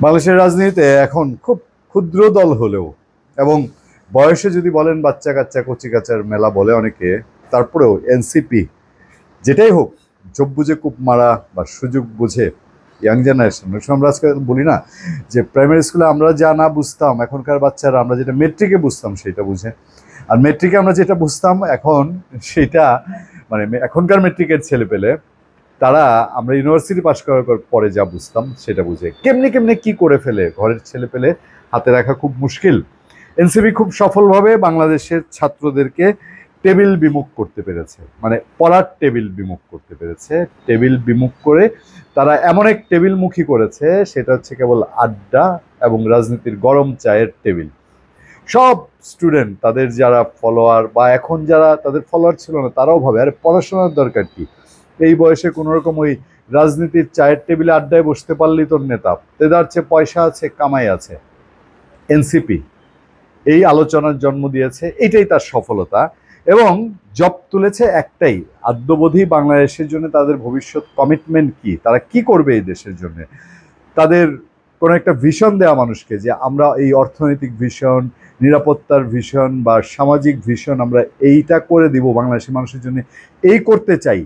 বাংলাদেশের রাজনীতিতে এখন খুব ক্ষুদ্র দল হলেও এবং বয়সে যদি বলেন বাচ্চা কাচ্চা কচি কাচার মেলা বলে অনেকে, তারপরেও এনসিপি যেটাই হোক, যোগ বুঝে কূপ মারা বা সুযোগ বুঝে ইয়াং জেনারেশন। আমরা আজকে বলি না যে প্রাইমারি স্কুলে আমরা যা না বুঝতাম এখনকার বাচ্চারা আমরা যেটা মেট্রিকে বুঝতাম সেটা বুঝে, আর মেট্রিকে আমরা যেটা বুঝতাম এখন সেটা মানে এখনকার মেট্রিকের ছেলে পেলে তারা আমরা ইউনিভার্সিটি পাশ করার পরে যা বুঝতাম সেটা বুঝে কেমনে কেমনে কি করে ফেলে ঘরের ছেলে পেলে হাতে রাখা খুব মুশকিল। এনসিপি খুব সফলভাবে বাংলাদেশের ছাত্রদেরকে টেবিল বিমুখ করতে পেরেছে, মানে পড়ার টেবিল বিমুখ করতে পেরেছে। টেবিল বিমুখ করে তারা এমন এক টেবিলমুখী করেছে, সেটা হচ্ছে কেবল আড্ডা এবং রাজনীতির গরম চায়ের টেবিল। সব স্টুডেন্ট তাদের যারা ফলোয়ার বা এখন যারা তাদের ফলোয়ার ছিল না তারাও ভাবে আরে পড়াশোনার দরকার কি, এই বয়সে কোনো রকম ওই রাজনীতির চায়ের টেবিলে আড্ডায় বসতে পারলেই তোর নেতা, তেদার চেয়ে পয়সা আছে, কামাই আছে। এনসিপি এই আলোচনার জন্ম দিয়েছে, এটাই তার সফলতা। এবং জব তুলেছে একটাই, আদ্যবধি বাংলাদেশের জন্য তাদের ভবিষ্যৎ কমিটমেন্ট কি, তারা কি করবে এই দেশের জন্য, তাদের কোনো একটা ভিশন দেওয়া মানুষকে যে আমরা এই অর্থনৈতিক ভিশন, নিরাপত্তার ভিশন বা সামাজিক ভিশন আমরা এইটা করে দিব বাংলাদেশের মানুষের জন্য, এই করতে চাই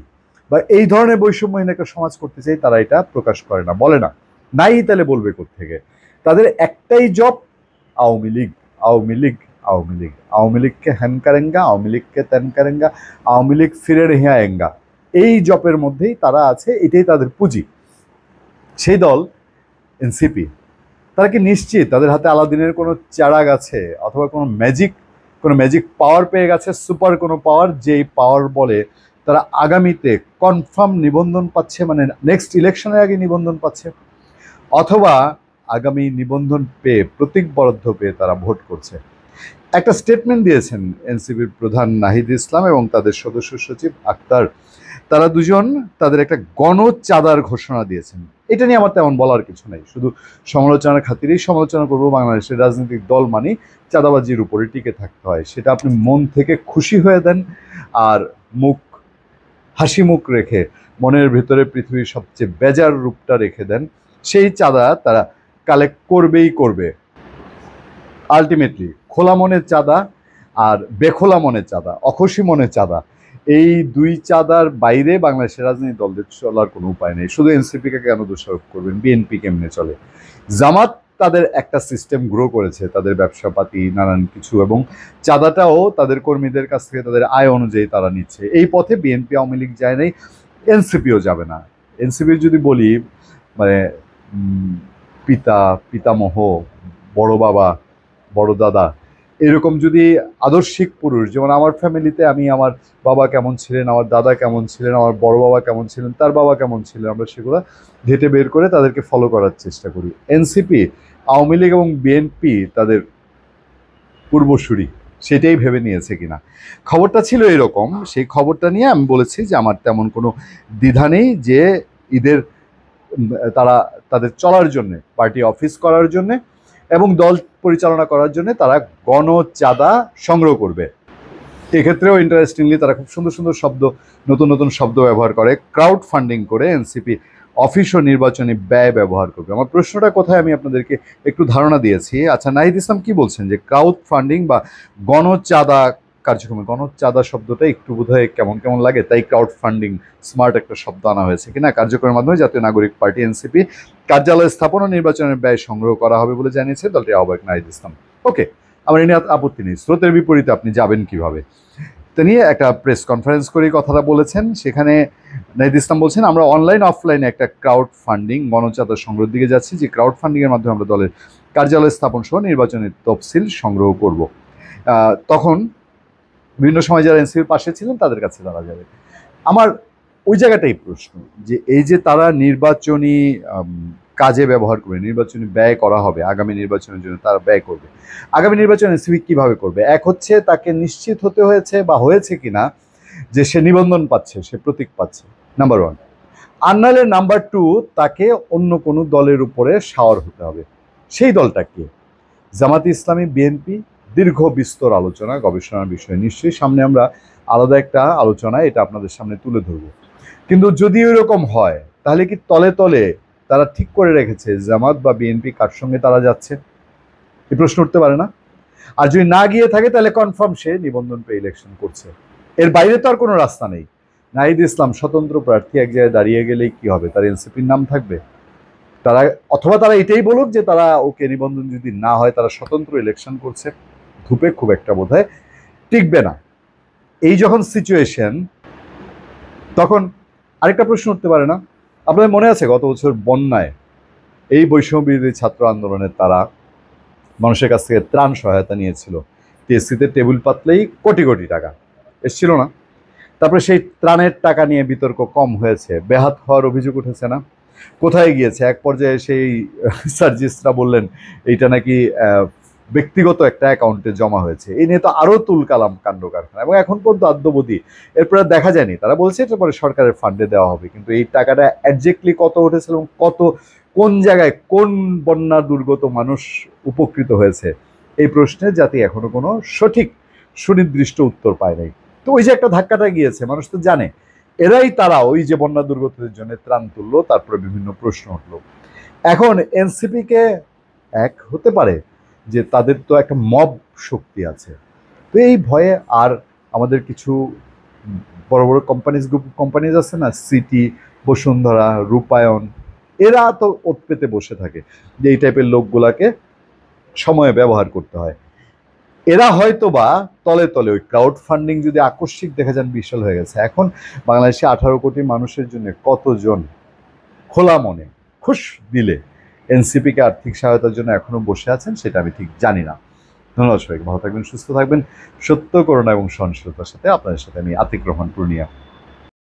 বা এই ধরনের বৈষম্যহীন একটা সমাজ করতে চাই, তারা এটা প্রকাশ করে না, বলে না। নাই তাহলে বলবে কোত্থেকে? তাদের একটাই জব, আওয়ামী লীগ, আওয়ামী লীগ, আওয়ামী লীগ, আওয়ামী লীগকে হ্যান কারেঙ্গা, আওয়ামী লীগকে ত্যান কারেঙ্গা, আওয়ামী লীগ ফিরে রেহিয়া এঙ্গা, এই জপের মধ্যেই তারা আছে, এটাই তাদের পুঁজি। সেই দল এনসিপি। তারা কি নিশ্চিত তাদের হাতে আলাদিনের কোনো চারাগ আছে অথবা কোনো ম্যাজিক পাওয়ার পেয়ে গেছে, সুপার কোনো পাওয়ার, যেই পাওয়ার বলে তারা আগামীতে কনফার্ম নিবন্ধন পাচ্ছে, মানে নেক্সট ইলেকশনের আগে নিবন্ধন পাচ্ছে, অথবা আগামী নিবন্ধন পেয়ে প্রতীক বরাদ্দ পেয়ে তারা ভোট করছে? একটা স্টেটমেন্ট দিয়েছেন এনসিপির প্রধান নাহিদ ইসলাম এবং তাদের সদস্য সচিব আক্তার, তারা দুজন তাদের একটা গণচাঁদার ঘোষণা দিয়েছেন। এটা নিয়ে আমার তেমন বলার কিছু নাই, শুধু সমালোচনার খাতিরেই সমালোচনা করবো। বাংলাদেশের রাজনৈতিক দল মানে চাঁদাবাজির উপরে টিকে থাকতে হয়, সেটা আপনি মন থেকে খুশি হয়ে দেন আর হাসি মুখ রেখে মনের ভিতরে পৃথিবীর সবচেয়ে বেজার রূপটা রেখে দেন, সেই চাঁদা তারা কালেক্ট করবেই করবে। আলটিমেটলি খোলা মনের চাঁদা আর বেখোলা মনের চাঁদা, অখুশি মনের চাঁদা, এই দুই চাঁদার বাইরে বাংলাদেশের রাজনৈতিক দলদের চলার কোনো উপায় নেই। শুধু এনসিপিকে কেন দোষারোপ করবেন? বিএনপি কেমনে চলে? জামাত তাদের একটা সিস্টেম গ্রো করেছে, তাদের ব্যবসাপাতি নানান কিছু, এবং চাঁদাটাও তাদের কর্মীদের কাছ থেকে তাদের আয় অনুযায়ী তারা নিচ্ছে। এই পথে বিএনপি আওয়ামী লীগ যায় নাই, এনসিপিও যাবে না। এনসিপির যদি বলি মানে পিতা, পিতামহ, বড় বাবা, বড় দাদা, এরকম যদি আদর্শিক পুরুষ, যেমন আমার ফ্যামিলিতে আমি আমার বাবা কেমন ছিলেন, আমার দাদা কেমন ছিলেন, আমার বড় বাবা কেমন ছিলেন, তার বাবা কেমন ছিলেন, আমরা সেগুলো ঘেটে বের করে তাদেরকে ফলো করার চেষ্টা করি। এনসিপি, আওয়ামী লীগ এবং বিএনপি তাদের পূর্বসূরি সেটাই ভেবে নিয়েছে কিনা। খবরটা ছিল এরকম, সেই খবরটা নিয়ে আমি বলেছি যে আমার তেমন কোনো দ্বিধা নেই যে ঈদের তারা তাদের চলার জন্যে, পার্টি অফিস করার জন্যে এবং দল পরিচালনা করার জন্য তারা গণচাঁদা সংগ্রহ করবে। এক্ষেত্রেও ইন্টারেস্টিংলি তারা খুব সুন্দর সুন্দর শব্দ, নতুন নতুন শব্দ ব্যবহার করে। ক্রাউড ফান্ডিং করে এনসিপি অফিস ও নির্বাচনী ব্যয় ব্যবহার করবে। আমার প্রশ্নটা কোথায় আমি আপনাদেরকে একটু ধারণা দিয়েছি। আচ্ছা, নাহিদ ইসলাম কি বলছেন যে ক্রাউড ফান্ডিং বা গণচাঁদা কার্যক্রমে, গণচাঁদা শব্দটা একটু বোধহয় কেমন কেমন লাগে, তাই ক্রাউড ফান্ডিং স্মার্ট একটা শব্দ আনা হয়েছে কিনা। কার্যক্রমের মাধ্যমে জাতীয় নাগরিক পার্টি এনসিপি কার্যালয় স্থাপন ও নির্বাচনের ব্যয় সংগ্রহ করা হবে বলে জানিয়েছে দলটির আহ্বায়ক নাহিদ ইসলাম। ওকে, আমার এ নিয়ে আপত্তি নেই। স্রোতের বিপরীতে আপনি যাবেন কিভাবে, তিনি একটা প্রেস কনফারেন্স করে কথাটা বলেছেন। সেখানে নাহিদ ইসলাম বলছেন আমরা অনলাইন অফলাইনে একটা ক্রাউড ফান্ডিং গণচাঁদা সংগ্রহের দিকে যাচ্ছি, যে ক্রাউড ফান্ডিংয়ের মাধ্যমে আমরা দলের কার্যালয় স্থাপন সহ নির্বাচনের তফসিল সংগ্রহ করব। তখন বিভিন্ন সময় যারা এনসিপির পাশে ছিলেন তাদের কাছে তারা যাবে। আমার ওই জায়গাটাই প্রশ্ন যে এই যে তারা নির্বাচনী কাজে ব্যবহার করবে, নির্বাচনী ব্যয় করা হবে, আগামী নির্বাচনের জন্য তারা ব্যয় করবে। আগামী নির্বাচনে এনসিপি কীভাবে করবে? এক হচ্ছে তাকে নিশ্চিত হতে হয়েছে বা হয়েছে কিনা যে সে নিবন্ধন পাচ্ছে, সে প্রতীক পাচ্ছে, নাম্বার ওয়ান। আর নাহলে নাম্বার টু, তাকে অন্য কোনো দলের উপরে শাওয়ার হতে হবে। সেই দলটা কি? জামাতে ইসলামী, বিএনপি, দীর্ঘ বিস্তর আলোচনা গবেষণার বিষয়, নিশ্চয়ই সামনে আমরা আলাদা একটা আলোচনা এটা আপনাদের সামনে তুলে ধরব। কিন্তু যদি এরকম হয় তাহলে কি তলে তলে তারা ঠিক করে রেখেছে জামাত বা বিএনপি কার সঙ্গে তারা যাচ্ছে? এই প্রশ্ন উঠতে পারে না? আর যদি না গিয়ে থাকে তাহলে কনফার্ম সে নিবন্ধন পেয়ে ইলেকশন করছে। এর বাইরে তো আর কোনো রাস্তা নেই। নাহিদ ইসলাম স্বতন্ত্র প্রার্থী এক জায়গায় দাঁড়িয়ে গেলেই কি হবে? তার এনসিপির নাম থাকবে? তারা অথবা তারা এটাই বলুক যে তারা ওকে নিবন্ধন যদি না হয় তারা স্বতন্ত্র ইলেকশন করছে। ধূপে খুব একটা বোধহয় টিকবে না। এই যখন সিচুয়েশন, তখন আরেকটা প্রশ্ন উঠতে পারে না? আপনাদের মনে আছে গত বছর বন্যায় এই বৈষম্য বিরোধী ছাত্র আন্দোলনের তারা মানুষের কাছ থেকে ত্রাণ সহায়তা নিয়েছিল, টিএসসিতে টেবিল পাতলেই কোটি কোটি টাকা এসছিল না? তারপরে সেই ত্রাণের টাকা নিয়ে বিতর্ক কম হয়েছে, বেহাত হওয়ার অভিযোগ উঠেছে না? কোথায় গিয়েছে? এক পর্যায়ে সেই সার্জিসরা বললেন এইটা নাকি ব্যক্তিগত একটা অ্যাকাউন্টে জমা হয়েছে। এই নিয়ে তো আরও তুলকালাম কাণ্ড কারখানা, এবং এখন পর্যন্ত আদ্যবধি এরপরে দেখা যায়নি। তারা বলছে এটা পরে সরকারের ফান্ডে দেওয়া হবে, কিন্তু এই টাকাটা একজ্যাক্টলি কত উঠেছিল এবং কোন জায়গায় কোন বন্যা দুর্গত মানুষ উপকৃত হয়েছে, এই প্রশ্নে জাতি এখনো কোনো সঠিক সুনির্দিষ্ট উত্তর পায় নাই। তো ওই যে একটা ধাক্কাটা গিয়েছে, মানুষ তো জানে তারা ওই যে বন্যা দুর্গতদের জন্য ত্রাণ তুললো, তারপরে বিভিন্ন প্রশ্ন উঠলো। এখন এনসিপিকে এক হতে পারে যে তাদের তো একটা মব শক্তি আছে, তো এই ভয়ে আর আমাদের কিছু বড় বড় কোম্পানিজ আছে না, সিটি, বসুন্ধরা, রূপায়ণ, এরা তো ওত পেতে বসে থাকে যে এই টাইপের লোকগুলাকে সময়ে ব্যবহার করতে হয়। এরা হয়তো বা তলে তলে ওই ক্রাউড ফান্ডিং যদি আকস্মিক দেখা যান বিশাল হয়ে গেছে। এখন বাংলাদেশে 18 কোটি মানুষের জন্য কতজন খোলা মনে খুশ দিলে এনসিপিকে আর্থিক সহায়তার জন্য এখনো বসে আছেন সেটা আমি ঠিক জানি না। ধন্যবাদ সবাইকে, ভালো থাকবেন, সুস্থ থাকবেন। সত্য, করুণা এবং সহনশীলতার সাথে আপনাদের সাথে আমি আতিক রহমান পূর্ণিয়া।